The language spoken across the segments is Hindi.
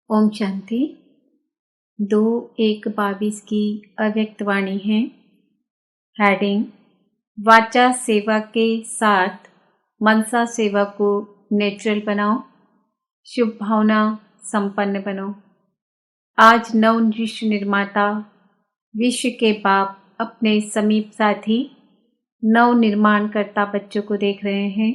ओम शांति 2-1-22 की अव्यक्त वाणी है। हेडिंग वाचा सेवा के साथ मनसा सेवा को नेचुरल बनाओ, शुभ भावना संपन्न बनो। आज नव विश्व निर्माता विश्व के बाप अपने समीप साथी नव निर्माण करता बच्चों को देख रहे हैं।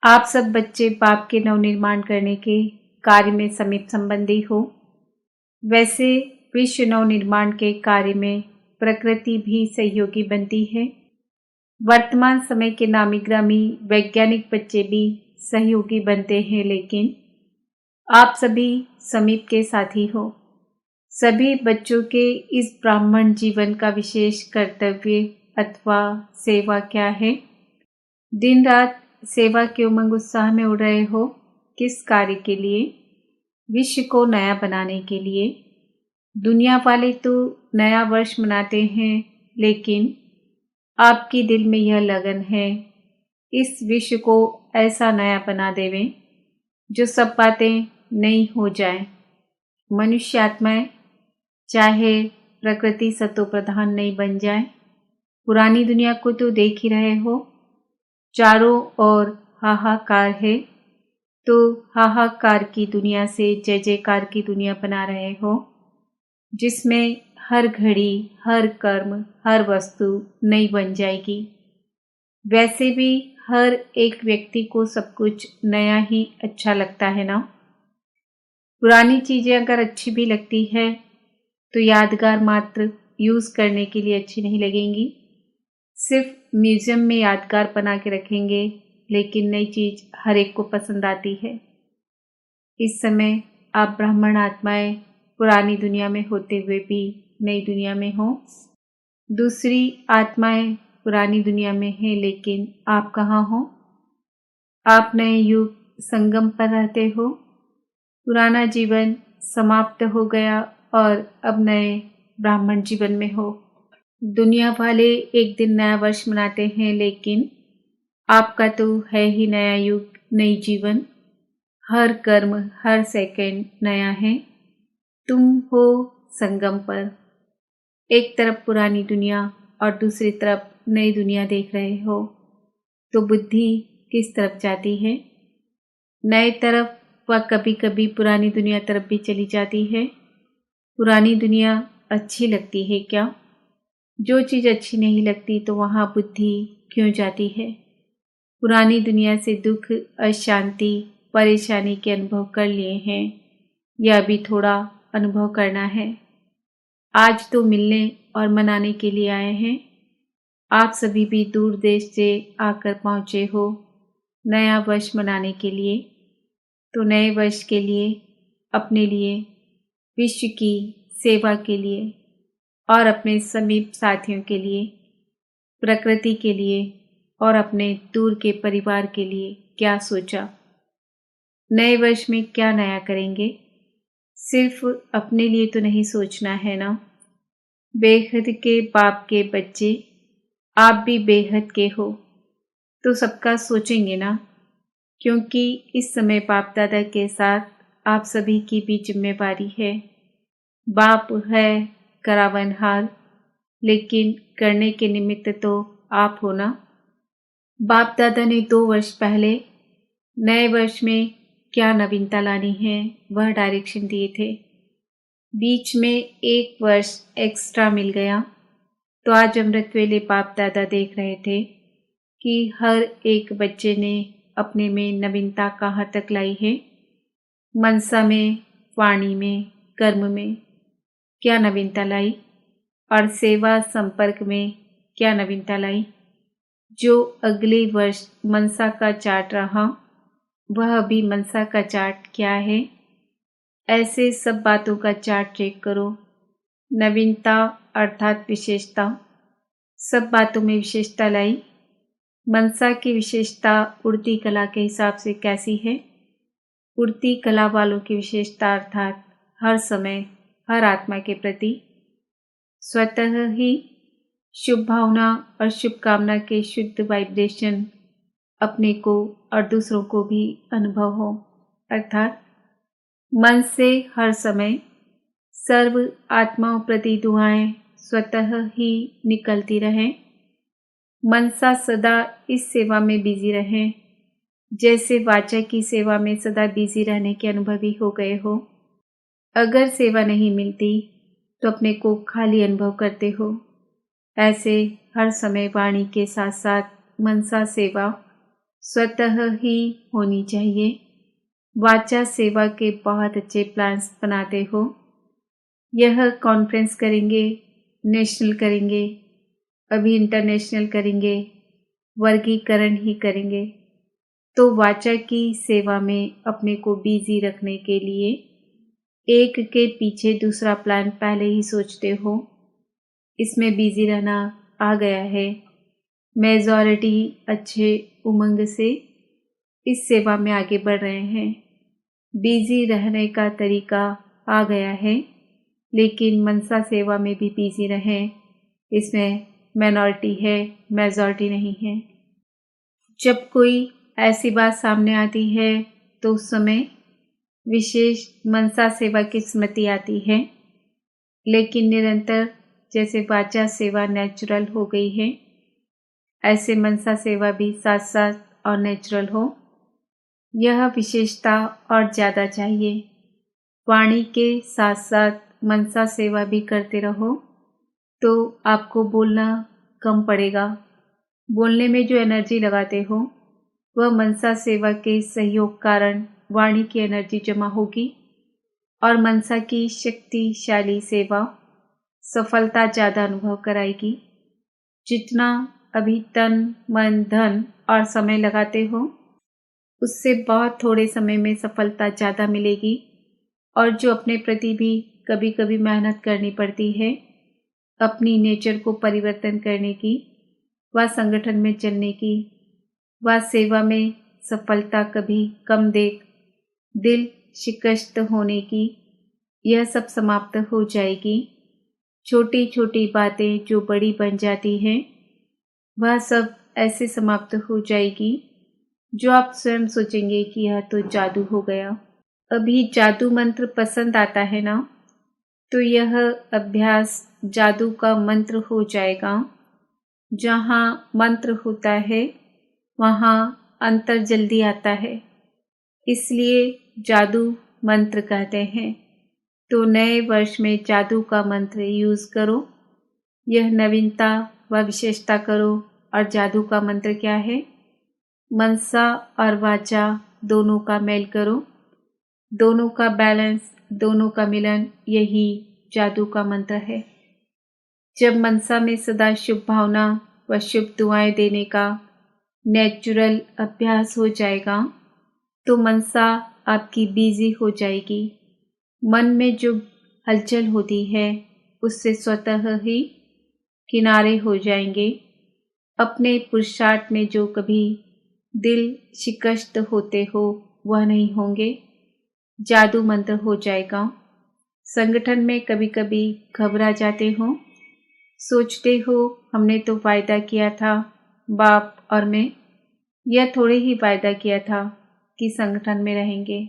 आप सब बच्चे बाप के नव निर्माण करने के कार्य में समीप संबंधी हो। वैसे विश्व नव निर्माण के कार्य में प्रकृति भी सहयोगी बनती है। वर्तमान समय के नामी ग्रामी वैज्ञानिक बच्चे भी सहयोगी बनते हैं, लेकिन आप सभी समीप के साथी हो। सभी बच्चों के इस ब्राह्मण जीवन का विशेष कर्तव्य अथवा सेवा क्या है? दिन रात सेवा के उमंग उत्साह में उड़ रहे हो। किस कार्य के लिए? विश्व को नया बनाने के लिए। दुनिया वाले तो नया वर्ष मनाते हैं, लेकिन आपकी दिल में यह लगन है इस विश्व को ऐसा नया बना देवें जो सब बातें नई हो जाए। मनुष्य आत्माएं चाहे प्रकृति सतो प्रधान नहीं बन जाए। पुरानी दुनिया को तो देख ही रहे हो, चारों ओर हाहाकार है, तो हाहाकार की दुनिया से जय जयकार की दुनिया बना रहे हो, जिसमें हर घड़ी हर कर्म हर वस्तु नई बन जाएगी। वैसे भी हर एक व्यक्ति को सब कुछ नया ही अच्छा लगता है ना। पुरानी चीज़ें अगर अच्छी भी लगती है तो यादगार मात्र यूज़ करने के लिए अच्छी नहीं लगेंगी। सिर्फ म्यूज़ियम में यादगार बना के रखेंगे, लेकिन नई चीज़ हर एक को पसंद आती है। इस समय आप ब्राह्मण आत्माएं पुरानी दुनिया में होते हुए भी नई दुनिया में हो। दूसरी आत्माएं पुरानी दुनिया में हैं, लेकिन आप कहाँ हो? आप नए युग संगम पर रहते हो। पुराना जीवन समाप्त हो गया और अब नए ब्राह्मण जीवन में हो। दुनिया वाले एक दिन नया वर्ष मनाते हैं, लेकिन आपका तो है ही नया युग, नई जीवन। हर कर्म हर सेकंड नया है। तुम हो संगम पर। एक तरफ पुरानी दुनिया और दूसरी तरफ नई दुनिया देख रहे हो, तो बुद्धि किस तरफ जाती है? नए तरफ व कभी कभी पुरानी दुनिया तरफ भी चली जाती है। पुरानी दुनिया अच्छी लगती है क्या? जो चीज़ अच्छी नहीं लगती तो वहाँ बुद्धि क्यों जाती है? पुरानी दुनिया से दुख अशांति परेशानी के अनुभव कर लिए हैं, यह भी थोड़ा अनुभव करना है। आज तो मिलने और मनाने के लिए आए हैं। आप सभी भी दूर देश से आकर पहुँचे हो नया वर्ष मनाने के लिए। तो नए वर्ष के लिए, अपने लिए, विश्व की सेवा के लिए और अपने समीप साथियों के लिए, प्रकृति के लिए और अपने दूर के परिवार के लिए क्या सोचा? नए वर्ष में क्या नया करेंगे? सिर्फ अपने लिए तो नहीं सोचना है ना। बेहद के बाप के बच्चे, आप भी बेहद के हो, तो सबका सोचेंगे ना, क्योंकि इस समय बाप दादा के साथ आप सभी की भी जिम्मेवारी है। बाप है करावनहार, लेकिन करने के निमित्त तो आप हो ना। बाप दादा ने 2 वर्ष पहले नए वर्ष में क्या नवीनता लानी है वह डायरेक्शन दिए थे। बीच में 1 वर्ष एक्स्ट्रा मिल गया, तो आज अमृत वेले बाप दादा देख रहे थे कि हर एक बच्चे ने अपने में नवीनता कहाँ तक लाई है। मनसा में, वाणी में, कर्म में क्या नवीनता लाई और सेवा संपर्क में क्या नवीनता लाई। जो अगले वर्ष मनसा का चार्ट रहा, वह भी मनसा का चार्ट क्या है? ऐसे सब बातों का चार्ट चेक करो। नवीनता अर्थात विशेषता, सब बातों में विशेषता लाई। मनसा की विशेषता उड़ती कला के हिसाब से कैसी है? उड़ती कला वालों की विशेषता अर्थात हर समय हर आत्मा के प्रति स्वतः ही शुभ भावना और शुभकामना के शुद्ध वाइब्रेशन अपने को और दूसरों को भी अनुभव हो, अर्थात मन से हर समय सर्व आत्माओं प्रति दुआएं स्वतः ही निकलती रहें। मनसा सदा इस सेवा में बिजी रहें जैसे वाचा की सेवा में सदा बिजी रहने के अनुभवी हो गए हो। अगर सेवा नहीं मिलती तो अपने को खाली अनुभव करते हो। ऐसे हर समय वाणी के साथ साथ मनसा सेवा स्वतः ही होनी चाहिए। वाचा सेवा के बहुत अच्छे प्लान्स बनाते हो। यह कॉन्फ्रेंस करेंगे, नेशनल करेंगे, अभी इंटरनेशनल करेंगे, वर्गीकरण ही करेंगे। तो वाचा की सेवा में अपने को बिजी रखने के लिए एक के पीछे दूसरा प्लान पहले ही सोचते हो। इसमें बिजी रहना आ गया है। मेजॉरिटी अच्छे उमंग से इस सेवा में आगे बढ़ रहे हैं। बिजी रहने का तरीका आ गया है, लेकिन मनसा सेवा में भी बिजी रहें। इसमें माइनॉरिटी है, मेजॉरिटी नहीं है। जब कोई ऐसी बात सामने आती है तो उस समय विशेष मनसा सेवा की स्मृति आती है, लेकिन निरंतर जैसे वाचा सेवा नेचुरल हो गई है, ऐसे मनसा सेवा भी साथ साथ और नेचुरल हो। यह विशेषता और ज़्यादा चाहिए। वाणी के साथ साथ मनसा सेवा भी करते रहो तो आपको बोलना कम पड़ेगा। बोलने में जो एनर्जी लगाते हो वह मनसा सेवा के सहयोग कारण वाणी की एनर्जी जमा होगी और मनसा की शक्तिशाली सेवा सफलता ज़्यादा अनुभव कराएगी। जितना अभी तन, मन, धन और समय लगाते हो उससे बहुत थोड़े समय में सफलता ज़्यादा मिलेगी। और जो अपने प्रति भी कभी कभी मेहनत करनी पड़ती है अपनी नेचर को परिवर्तन करने की, व संगठन में चलने की, व सेवा में सफलता कभी कम देख दिल शिकस्त होने की, यह सब समाप्त हो जाएगी। छोटी छोटी बातें जो बड़ी बन जाती हैं वह सब ऐसे समाप्त हो जाएगी जो आप स्वयं सोचेंगे कि यह तो जादू हो गया। अभी जादू मंत्र पसंद आता है ना, तो यह अभ्यास जादू का मंत्र हो जाएगा। जहाँ मंत्र होता है वहाँ अंतर जल्दी आता है, इसलिए जादू मंत्र कहते हैं। तो नए वर्ष में जादू का मंत्र यूज़ करो। यह नवीनता व विशेषता करो। और जादू का मंत्र क्या है? मनसा और वाचा दोनों का मेल करो, दोनों का बैलेंस, दोनों का मिलन, यही जादू का मंत्र है। जब मनसा में सदा शुभ भावना व शुभ दुआएं देने का नेचुरल अभ्यास हो जाएगा तो मनसा आपकी बिजी हो जाएगी। मन में जो हलचल होती है उससे स्वतः ही किनारे हो जाएंगे। अपने पुरुषार्थ में जो कभी दिल शिकस्त होते हो वह नहीं होंगे। जादू मंत्र हो जाएगा। संगठन में कभी कभी घबरा जाते हो, सोचते हो हमने तो वायदा किया था बाप और मैं, यह थोड़े ही वायदा किया था कि संगठन में रहेंगे।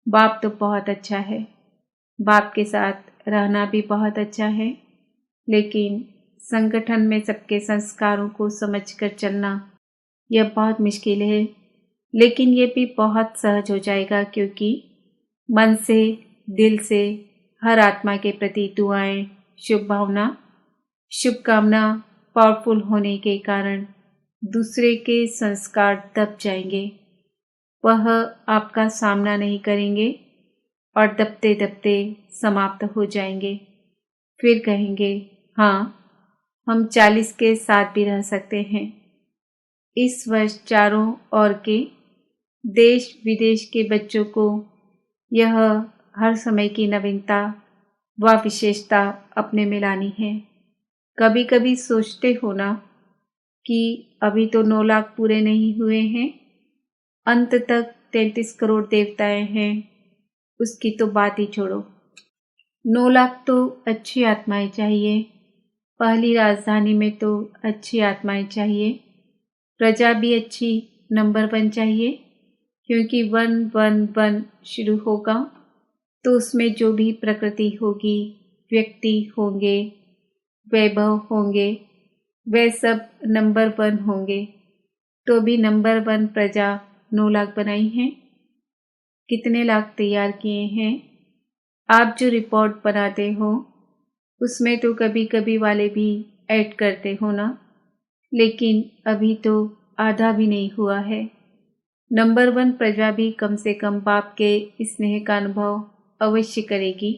बाप तो बहुत अच्छा है, बाप के साथ रहना भी बहुत अच्छा है, लेकिन संगठन में सबके संस्कारों को समझकर चलना यह बहुत मुश्किल है। लेकिन ये भी बहुत सहज हो जाएगा क्योंकि मन से, दिल से हर आत्मा के प्रति दुआएं, शुभ भावना, शुभकामना पावरफुल होने के कारण दूसरे के संस्कार दब जाएंगे। वह आपका सामना नहीं करेंगे और दबते दबते समाप्त हो जाएंगे। फिर कहेंगे हाँ, हम 40 के साथ भी रह सकते हैं। इस वर्ष चारों ओर के देश विदेश के बच्चों को यह हर समय की नवीनता व विशेषता अपने में लानी है। कभी कभी सोचते हो ना कि अभी तो 9 लाख पूरे नहीं हुए हैं, अंत तक 33 करोड़ देवताएं हैं, उसकी तो बात ही छोड़ो। 9 लाख तो अच्छी आत्माएं चाहिए। पहली राजधानी में तो अच्छी आत्माएं चाहिए। प्रजा भी अच्छी नंबर 1 चाहिए, क्योंकि 111 शुरू होगा तो उसमें जो भी प्रकृति होगी, व्यक्ति होंगे, वैभव होंगे, वे सब नंबर 1 होंगे। तो भी नंबर 1 प्रजा 9 लाख बनाई हैं। कितने लाख तैयार किए हैं? आप जो रिपोर्ट बनाते हो उसमें तो कभी कभी वाले भी ऐड करते हो ना, लेकिन अभी तो आधा भी नहीं हुआ है। नंबर 1 प्रजा भी कम से कम बाप के स्नेह का अनुभव अवश्य करेगी।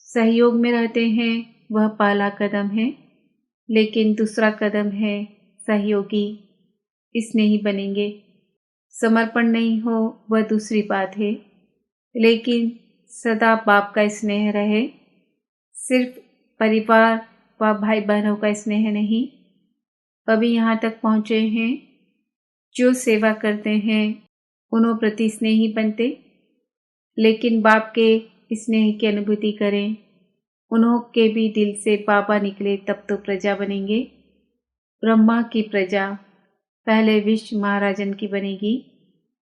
सहयोग में रहते हैं वह पहला कदम है, लेकिन दूसरा कदम है सहयोगी स्नेही बनेंगे। समर्पण नहीं हो वह दूसरी बात है, लेकिन सदा बाप का स्नेह रहे। सिर्फ परिवार व भाई बहनों का स्नेह नहीं। अभी यहाँ तक पहुँचे हैं, जो सेवा करते हैं उन्हों प्रति स्नेही बनते, लेकिन बाप के स्नेह की अनुभूति करें। उन्हों के भी दिल से बाबा निकले तब तो प्रजा बनेंगे। ब्रह्मा की प्रजा पहले विश्व महाराजन की बनेगी।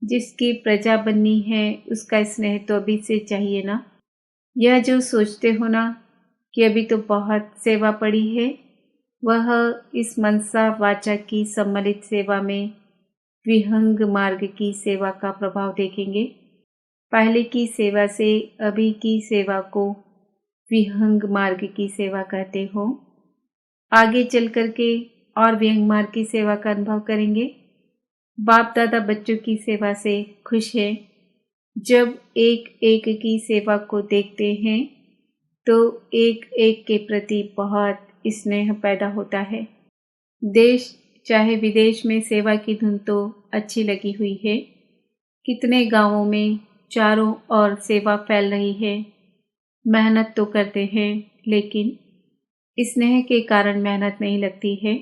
जिसकी प्रजा बननी है उसका स्नेह तो अभी से चाहिए ना। यह जो सोचते हो ना कि अभी तो बहुत सेवा पड़ी है, वह इस मनसा वाचा की सम्मिलित सेवा में विहंग मार्ग की सेवा का प्रभाव देखेंगे। पहले की सेवा से अभी की सेवा को विहंग मार्ग की सेवा कहते हो। आगे चल करके और विहंग मार्ग की सेवा का अनुभव करेंगे। बाप दादा बच्चों की सेवा से खुश है। जब एक एक की सेवा को देखते हैं तो एक एक के प्रति बहुत स्नेह पैदा होता है। देश चाहे विदेश में सेवा की धुन तो अच्छी लगी हुई है। कितने गांवों में चारों ओर सेवा फैल रही है। मेहनत तो करते हैं, लेकिन स्नेह के कारण मेहनत नहीं लगती है।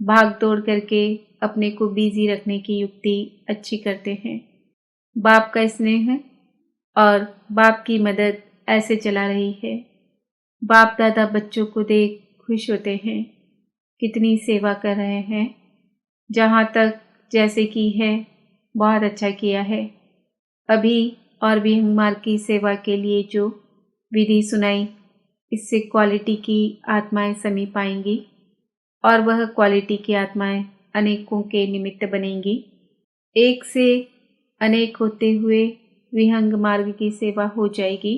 भाग दौड़ करके अपने को बिजी रखने की युक्ति अच्छी करते हैं। बाप का स्नेह और बाप की मदद ऐसे चला रही है। बाप दादा बच्चों को देख खुश होते हैं, कितनी सेवा कर रहे हैं। जहाँ तक जैसे की है बहुत अच्छा किया है। अभी और भी हमार की सेवा के लिए जो विधि सुनाई, इससे क्वालिटी की आत्माएं समीप आएंगी और वह क्वालिटी की आत्माएं अनेकों के निमित्त बनेंगी। एक से अनेक होते हुए विहंग मार्ग की सेवा हो जाएगी,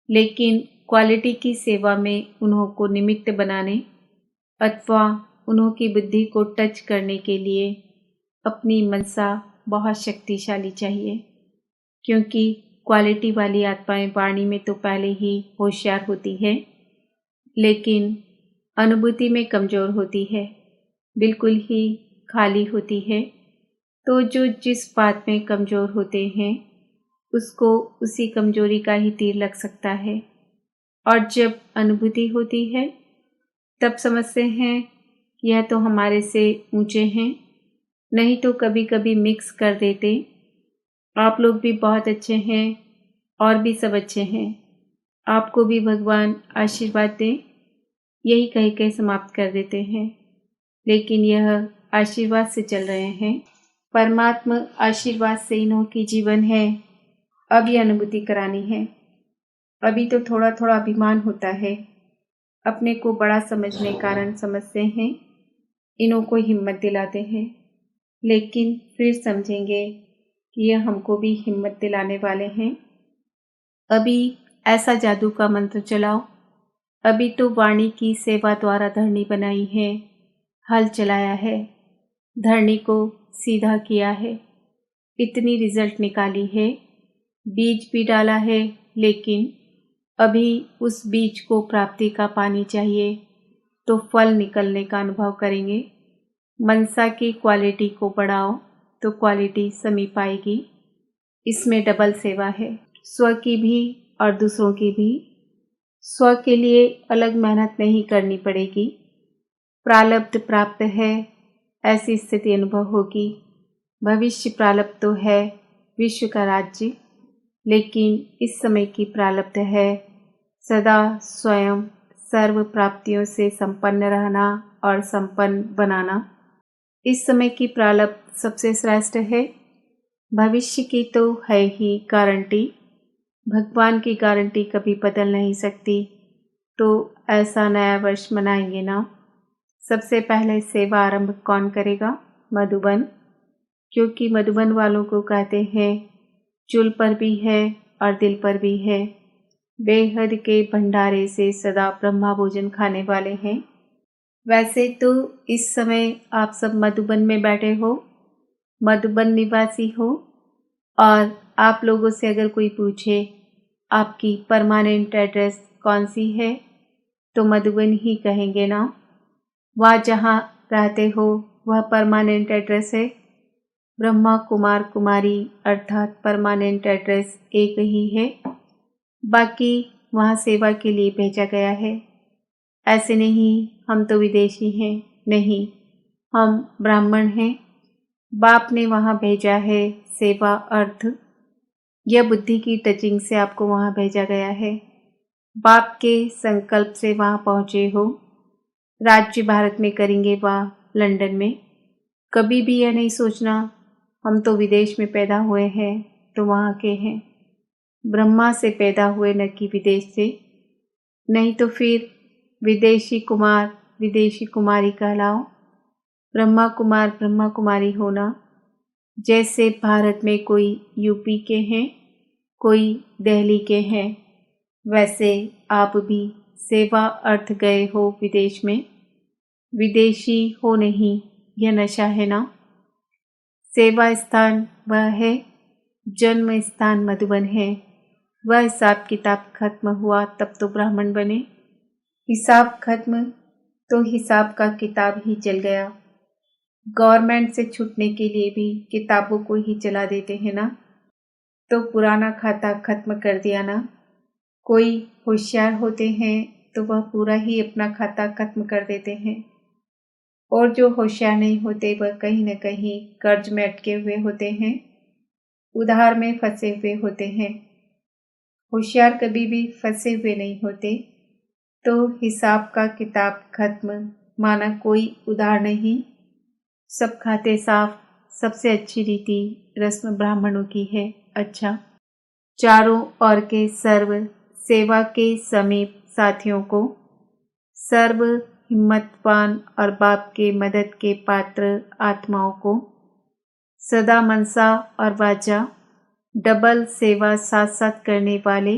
लेकिन क्वालिटी की सेवा में उन्हों को निमित्त बनाने अथवा उन्हों की बुद्धि को टच करने के लिए अपनी मनसा बहुत शक्तिशाली चाहिए, क्योंकि क्वालिटी वाली आत्माएं वाणी में तो पहले ही होशियार होती है, लेकिन अनुभूति में कमज़ोर होती है, बिल्कुल ही खाली होती है। तो जो जिस बात में कमज़ोर होते हैं उसको उसी कमज़ोरी का ही तीर लग सकता है, और जब अनुभूति होती है तब समझते हैं यह तो हमारे से ऊंचे हैं। नहीं तो कभी कभी मिक्स कर देते, आप लोग भी बहुत अच्छे हैं और भी सब अच्छे हैं, आपको भी भगवान आशीर्वाद दें, यही कह के समाप्त कर देते हैं। लेकिन यह आशीर्वाद से चल रहे हैं। परमात्मा आशीर्वाद से इन्हों की जीवन है। अब ये अनुभूति करानी है। अभी तो थोड़ा थोड़ा अभिमान होता है, अपने को बड़ा समझने कारण समझते हैं, इन्हों को हिम्मत दिलाते हैं, लेकिन फिर समझेंगे कि यह हमको भी हिम्मत दिलाने वाले हैं। अभी ऐसा जादू का मंत्र चलाओ। अभी तो वाणी की सेवा द्वारा धरनी बनाई है, हल चलाया है, धरनी को सीधा किया है, इतनी रिजल्ट निकाली है। बीज भी डाला है, लेकिन अभी उस बीज को प्राप्ति का पानी चाहिए, तो फल निकलने का अनुभव करेंगे। मनसा की क्वालिटी को बढ़ाओ तो क्वालिटी समीप आएगी। इसमें डबल सेवा है, स्व की भी और दूसरों की भी। स्व के लिए अलग मेहनत नहीं करनी पड़ेगी। प्रारब्ध प्राप्त है, ऐसी स्थिति अनुभव होगी। भविष्य प्रारब्ध तो है विश्व का राज्य, लेकिन इस समय की प्रारब्ध है सदा स्वयं सर्व प्राप्तियों से संपन्न रहना और संपन्न बनाना। इस समय की प्रारब्ध सबसे श्रेष्ठ है। भविष्य की तो है ही गारंटी। भगवान की गारंटी कभी बदल नहीं सकती, तो ऐसा नया वर्ष मनाएंगे ना। सबसे पहले सेवा आरंभ कौन करेगा? मधुबन, क्योंकि मधुबन वालों को कहते हैं चूल पर भी है और दिल पर भी है। बेहद के भंडारे से सदा ब्रह्मा भोजन खाने वाले हैं। वैसे तो इस समय आप सब मधुबन में बैठे हो, मधुबन निवासी हो, और आप लोगों से अगर कोई पूछे आपकी परमानेंट एड्रेस कौन सी है, तो मधुबन ही कहेंगे ना। वहाँ जहाँ रहते हो वह परमानेंट एड्रेस है। ब्रह्मा कुमार कुमारी अर्थात परमानेंट एड्रेस एक ही है, बाकी वहाँ सेवा के लिए भेजा गया है। ऐसे नहीं हम तो विदेशी हैं, नहीं, हम ब्राह्मण हैं। बाप ने वहाँ भेजा है सेवा अर्थ। यह बुद्धि की टचिंग से आपको वहाँ भेजा गया है। बाप के संकल्प से वहाँ पहुँचे हो। राज्य भारत में करेंगे व लंदन में। कभी भी यह नहीं सोचना हम तो विदेश में पैदा हुए हैं तो वहाँ के हैं। ब्रह्मा से पैदा हुए न कि विदेश से, नहीं तो फिर विदेशी कुमार विदेशी कुमारी कहलाओ। ब्रह्मा कुमार ब्रह्मा कुमारी होना, जैसे भारत में कोई यूपी के हैं, कोई दिल्ली के हैं, वैसे आप भी सेवा अर्थ गए हो विदेश में। विदेशी हो नहीं, यह नशा है ना। सेवा स्थान वह है, जन्म स्थान मधुबन है। वह हिसाब किताब खत्म हुआ तब तो ब्राह्मण बने। हिसाब खत्म तो हिसाब का किताब ही चल गया। गवर्नमेंट से छूटने के लिए भी किताबों को ही चला देते हैं ना, तो पुराना खाता खत्म कर दिया ना। कोई होशियार होते हैं तो वह पूरा ही अपना खाता खत्म कर देते हैं, और जो होशियार नहीं होते वह कहीं न कहीं कर्ज में अटके हुए होते हैं, उधार में फंसे हुए होते हैं। होशियार कभी भी फंसे हुए नहीं होते। तो हिसाब का किताब खत्म माना कोई उधार नहीं, सब खाते साफ। सबसे अच्छी रीति रस्म ब्राह्मणों की है। अच्छा, चारों ओर के सर्व सेवा के समीप साथियों को, सर्व हिम्मतवान और बाप के मदद के पात्र आत्माओं को, सदा मनसा और वाचा डबल सेवा साथ साथ करने वाले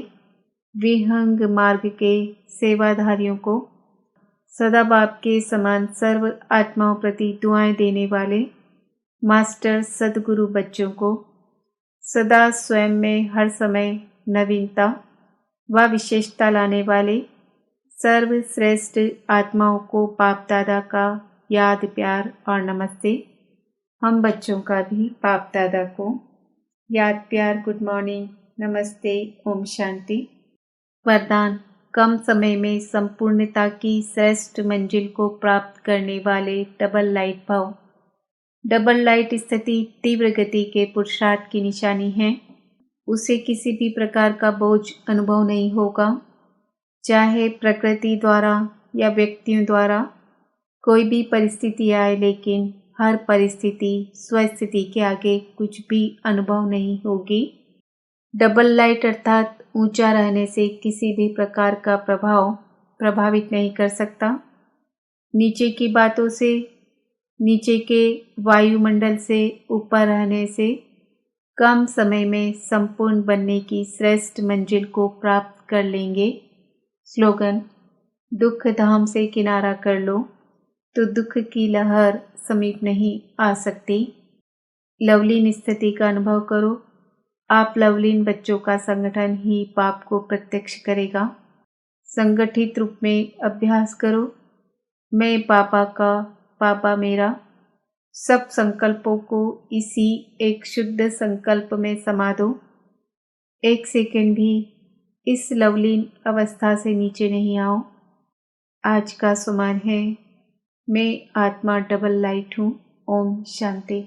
विहंग मार्ग के सेवाधारियों को, सदा बाप के समान सर्व आत्माओं प्रति दुआएं देने वाले मास्टर सदगुरु बच्चों को, सदा स्वयं में हर समय नवीनता व विशेषता लाने वाले सर्वश्रेष्ठ आत्माओं को बाप दादा का याद प्यार और नमस्ते। हम बच्चों का भी बाप दादा को याद प्यार, गुड मॉर्निंग, नमस्ते, ओम शांति। वरदान: कम समय में संपूर्णता की श्रेष्ठ मंजिल को प्राप्त करने वाले डबल लाइट भाव। डबल लाइट स्थिति तीव्र गति के पुरुषार्थ की निशानी है। उसे किसी भी प्रकार का बोझ अनुभव नहीं होगा, चाहे प्रकृति द्वारा या व्यक्तियों द्वारा कोई भी परिस्थिति आए, लेकिन हर परिस्थिति स्वस्थिति के आगे कुछ भी अनुभव नहीं होगी। डबल लाइट अर्थात ऊंचा रहने से किसी भी प्रकार का प्रभाव प्रभावित नहीं कर सकता। नीचे की बातों से, नीचे के वायुमंडल से ऊपर रहने से कम समय में संपूर्ण बनने की श्रेष्ठ मंजिल को प्राप्त कर लेंगे। स्लोगन: दुख धाम से किनारा कर लो तो दुख की लहर समीप नहीं आ सकती। लवलीन स्थिति का अनुभव करो। आप लवलीन बच्चों का संगठन ही पाप को प्रत्यक्ष करेगा। संगठित रूप में अभ्यास करो। मैं पापा का, पापा मेरा। सब संकल्पों को इसी एक शुद्ध संकल्प में समा दो। एक सेकंड भी इस लवलीन अवस्था से नीचे नहीं आओ। आज का सुमान है, मैं आत्मा डबल लाइट हूँ। ओम शांति।